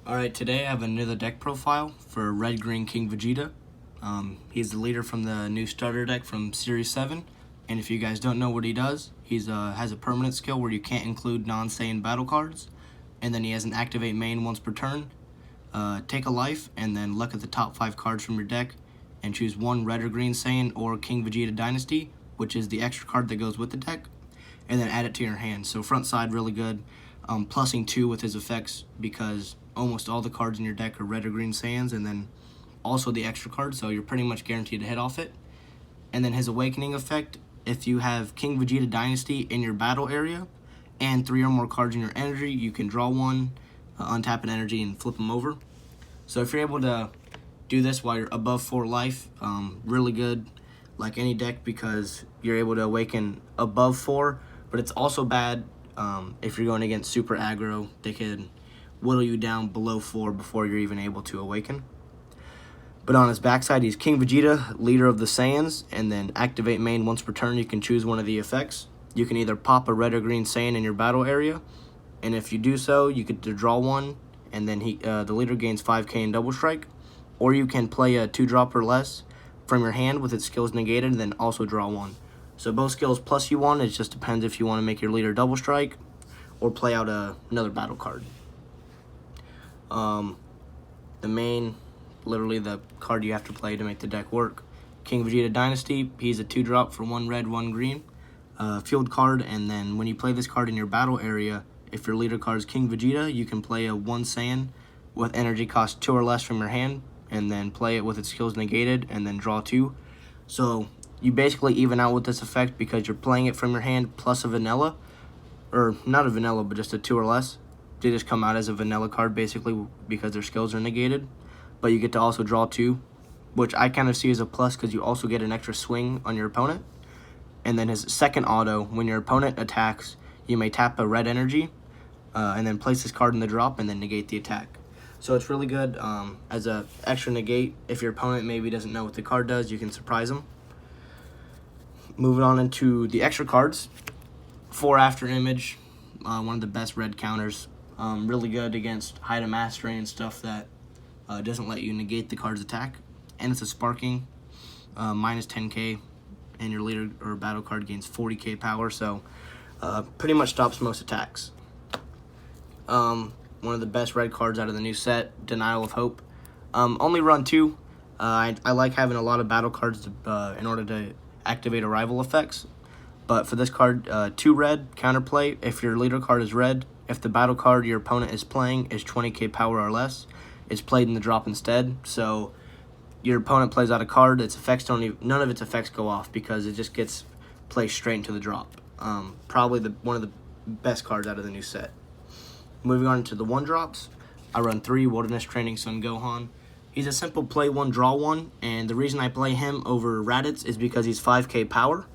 Alright, today I have another deck profile for Red Green King Vegeta. He's the leader from the new starter deck from Series 7. And if you guys don't know what he does, he has a permanent skill where you can't include non-Saiyan battle cards. And then he has an activate main once per turn. Take a life and then look at the top 5 cards from your deck and choose one Red or Green Saiyan or King Vegeta Dynasty, which is the extra card that goes with the deck, and then add it to your hand. So front side really good. Plussing 2 with his effects because almost all the cards in your deck are Red or Green Saiyans, and then also the extra card, so you're pretty much guaranteed to hit off it. And then his Awakening effect, if you have King Vegeta Dynasty in your battle area and 3 or more cards in your energy, you can draw one, untap an energy, and flip them over. So if you're able to do this while you're above 4 life, really good, like any deck, because you're able to awaken above 4, but it's also bad if you're going against super aggro. They can whittle you down below 4 before you're even able to awaken. But on his backside, he's King Vegeta, leader of the Saiyans, and then activate main once per turn. You can choose one of the effects. You can either pop a Red or Green Saiyan in your battle area, and if you do so, you get to draw one, and then the leader gains 5k in double strike. Or you can play a 2-drop or less from your hand with its skills negated, and then also draw one. So both skills plus you one. It just depends if you want to make your leader double strike or play out another battle card. The main, literally the card you have to play to make the deck work. King Vegeta Dynasty, he's a 2-drop for 1 red, 1 green. Field card, and then when you play this card in your battle area, if your leader card is King Vegeta, you can play a 1 Saiyan with energy cost 2 or less from your hand, and then play it with its skills negated, and then draw 2. So you basically even out with this effect because you're playing it from your hand plus a vanilla, or not a vanilla, but just a 2 or less. They just come out as a vanilla card basically because their skills are negated, but you get to also draw 2, which I kind of see as a plus because you also get an extra swing on your opponent. And then his second auto, when your opponent attacks, you may tap a red energy and then place this card in the drop and then negate the attack. So it's really good as a extra negate. If your opponent maybe doesn't know what the card does, you can surprise them. Moving on into the extra cards. 4 After Image, one of the best red counters. Really good against Hide a Mastery and stuff that doesn't let you negate the card's attack. And it's a sparking, minus 10k, and your leader or battle card gains 40k power, so pretty much stops most attacks. One of the best red cards out of the new set, Denial of Hope. Only run 2. I like having a lot of battle cards in order to activate arrival effects. But for this card, 2 red, counterplay. If your leader card is red, if the battle card your opponent is playing is 20k power or less, it's played in the drop instead. So your opponent plays out a card, its effects none of its effects go off because it just gets placed straight into the drop. Probably one of the best cards out of the new set. Moving on to the 1-drops, I run 3 Wilderness Training Son Gohan. He's a simple play 1, draw 1, and the reason I play him over Raditz is because he's 5k power.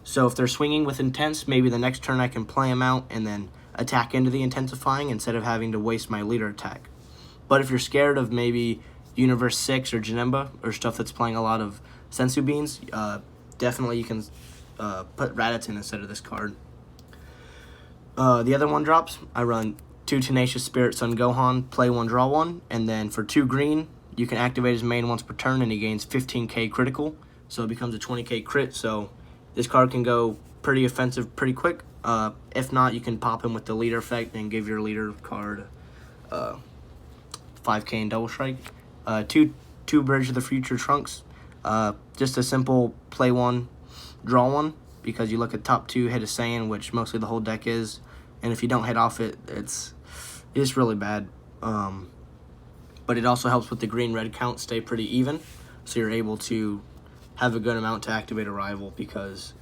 So if they're swinging with Intense, maybe the next turn I can play him out and then attack into the Intensifying instead of having to waste my leader attack. But if you're scared of maybe Universe 6 or Janemba or stuff that's playing a lot of Sensu Beans, definitely you can put Raditz in instead of this card. The other 1-drops, I run 2 Tenacious Spirit Son Gohan, play 1, draw 1, and then for 2 green, you can activate his main once per turn and he gains 15k critical, so it becomes a 20k crit, so this card can go pretty offensive pretty quick. If not, you can pop him with the leader effect and give your leader card 5k in double strike. 2 Bridge of the Future Trunks, just a simple play 1, draw 1, because you look at top 2, hit a Saiyan, which mostly the whole deck is, and if you don't hit off it, it's really bad. But it also helps with the green-red count stay pretty even, so you're able to have a good amount to activate Arrival, because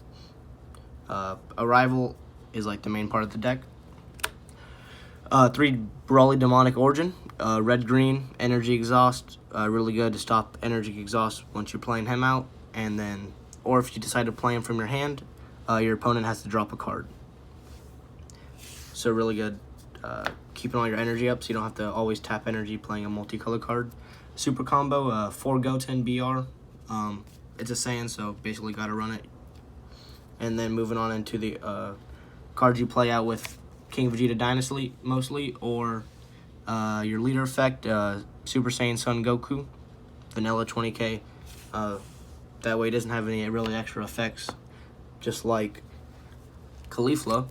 Arrival is like the main part of the deck. 3 Brawly Demonic Origin, red-green, energy exhaust, really good to stop energy exhaust once you're playing him out, and then, or if you decide to play him from your hand, your opponent has to drop a card. So really good, keeping all your energy up so you don't have to always tap energy playing a multicolor card. Super combo, 4 Goten BR, it's a Saiyan, so basically gotta run it. And then moving on into the cards you play out with King Vegeta Dynasty mostly, or Your leader effect, Super Saiyan Son Goku, vanilla 20k. That way it doesn't have any really extra effects, just like Kefla,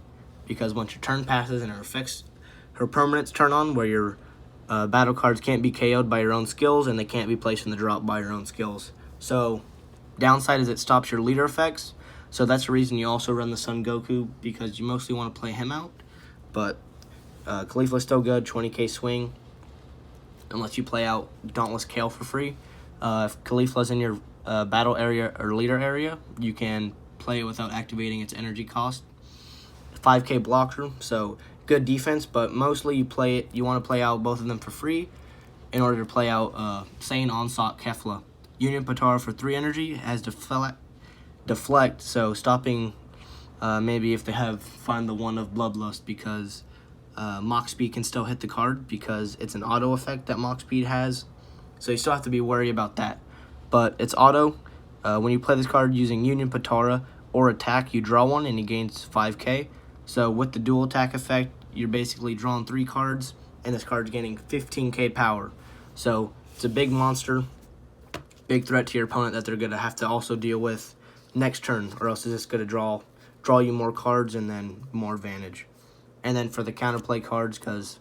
because once your turn passes and her permanents turn on, where your battle cards can't be KO'd by your own skills and they can't be placed in the drop by your own skills. So downside is it stops your leader effects. So that's the reason you also run the Son Goku, because you mostly want to play him out. But Kefla's still good, 20k swing, unless you play out Dauntless Kale for free. If Kefla's in your battle area or leader area, you can play it without activating its energy cost. 5k blocker, so good defense, but mostly you want to play out both of them for free in order to play out Saiyan Onslaught Kefla. Union Potara for 3 energy has deflect, so stopping maybe if they find the one of Bloodlust, because Mach Speed can still hit the card because it's an auto effect that Mach Speed has, so you still have to be worried about that. But it's auto. When you play this card using Union Potara or attack, you draw one and he gains 5k. So with the dual attack effect, you're basically drawing 3 cards, and this card's gaining 15k power. So it's a big monster, big threat to your opponent that they're going to have to also deal with next turn, or else it's just going to draw you more cards and then more advantage. And then for the counterplay cards, because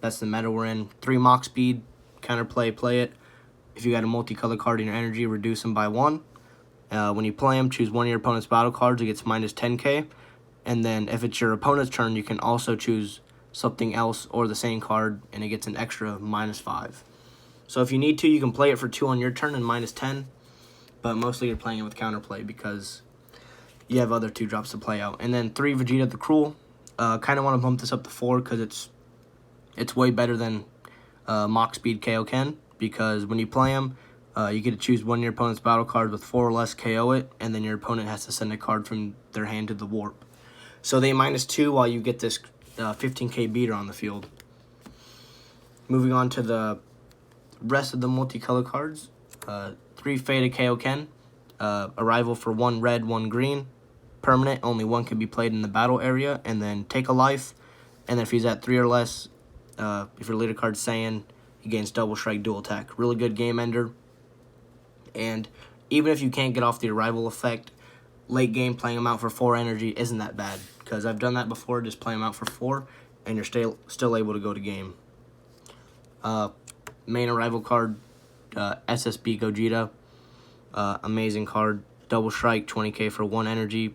that's the meta we're in, 3 Mach Speed, counterplay, play it. If you got a multicolor card in your energy, reduce them by 1. When you play them, choose one of your opponent's battle cards, it gets minus 10k. And then if it's your opponent's turn, you can also choose something else or the same card, and it gets an extra minus 5. So if you need to, you can play it for 2 on your turn and minus 10. But mostly you're playing it with counterplay because you have other 2 drops to play out. And then 3 Vegeta the Cruel. Kind of want to bump this up to 4 because it's way better than Mach Speed Kaioken, because when you play him, you get to choose one of your opponent's battle cards with 4 or less, KO it, and then your opponent has to send a card from their hand to the warp. So they minus 2 while you get this 15k beater on the field. Moving on to the rest of the multicolor cards. 3 Faded Kaioken. Arrival for 1 red, 1 green. Permanent, only 1 can be played in the battle area, and then take a life. And then if he's at 3 or less, if your leader card's Saiyan, he gains double strike, dual attack. Really good game ender. And even if you can't get off the arrival effect, late game playing him out for 4 energy isn't that bad, because I've done that before, just play him out for 4, and you're still able to go to game. Main arrival card, SSB Gogeta. Amazing card. Double strike, 20k for 1 energy.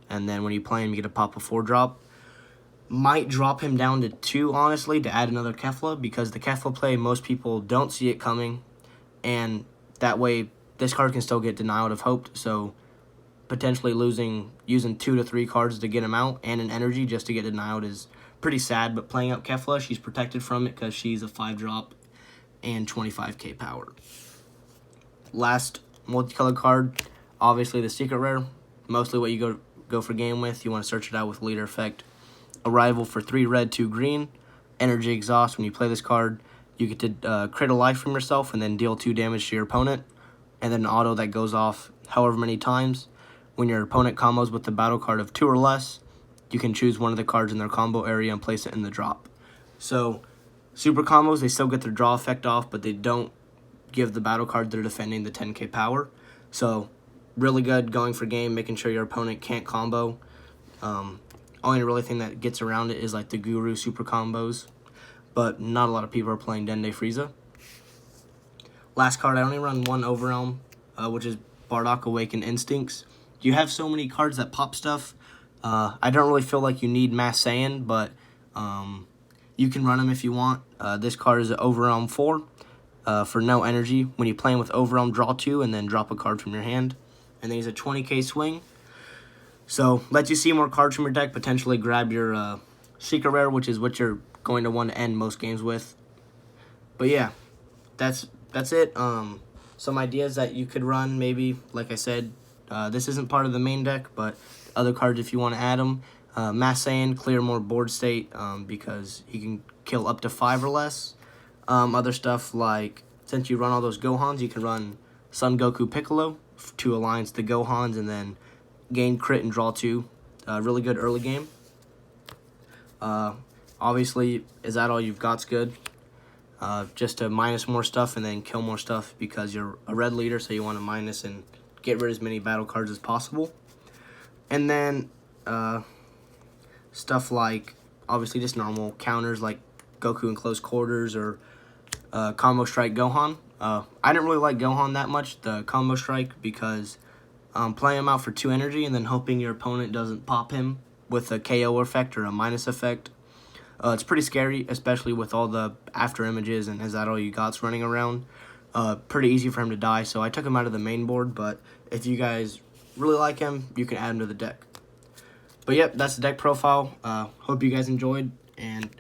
And then when you play him, you get to pop a 4-drop. Might drop him down to 2, honestly, to add another Kefla, because the Kefla play, most people don't see it coming. And that way, this card can still get denial of hope. So potentially using 2 to 3 cards to get him out and an energy just to get denied is pretty sad. But playing out Kefla, she's protected from it because she's a 5-drop and 25k power. Last multicolored card, obviously the secret rare. Mostly what you go for game with. You want to search it out with leader effect. Arrival for 3 red, 2 green. Energy exhaust. When you play this card, you get to crit a life from yourself and then deal 2 damage to your opponent. And then an auto that goes off however many times. When your opponent combos with the battle card of 2 or less, you can choose one of the cards in their combo area and place it in the drop. So super combos, they still get their draw effect off, but they don't give the battle card they're defending the 10k power. So really good going for game, making sure your opponent can't combo. Only really thing that gets around it is like the Guru super combos, but not a lot of people are playing Dende Frieza. Last card, I only run 1 Overrealm, which is Bardock Awakened Instincts. You have so many cards that pop stuff. I don't really feel like you need Mass Saiyan, but you can run them if you want. This card is an Overrealm 4 for no energy. When you play him with Overrealm, draw 2 and then drop a card from your hand. And then he's a 20k swing. So lets you see more cards from your deck, potentially grab your secret rare, which is what you're going to want to end most games with. But yeah, that's it. Some ideas that you could run, maybe, like I said, this isn't part of the main deck, but other cards if you want to add them. Mass Saiyan, clear more board state because he can kill up to 5 or less. Other stuff like, since you run all those Gohans, you can run Son Goku Piccolo to alliance the Gohans and then gain crit and draw 2. Really good early game. Obviously, is that all you've got's good. Just to minus more stuff and then kill more stuff because you're a red leader, so you want to minus and get rid of as many battle cards as possible. And then stuff like, obviously, just normal counters like Goku in close quarters or Combo Strike Gohan. I didn't really like Gohan that much, the Combo Strike, because playing him out for 2 energy and then hoping your opponent doesn't pop him with a KO effect or a minus effect. It's pretty scary, especially with all the after images and is that all you got's running around. Pretty easy for him to die, so I took him out of the main board, but if you guys really like him, you can add him to the deck. But yep, that's the deck profile. Hope you guys enjoyed, and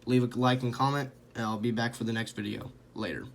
leave a like and comment, and I'll be back for the next video. Later.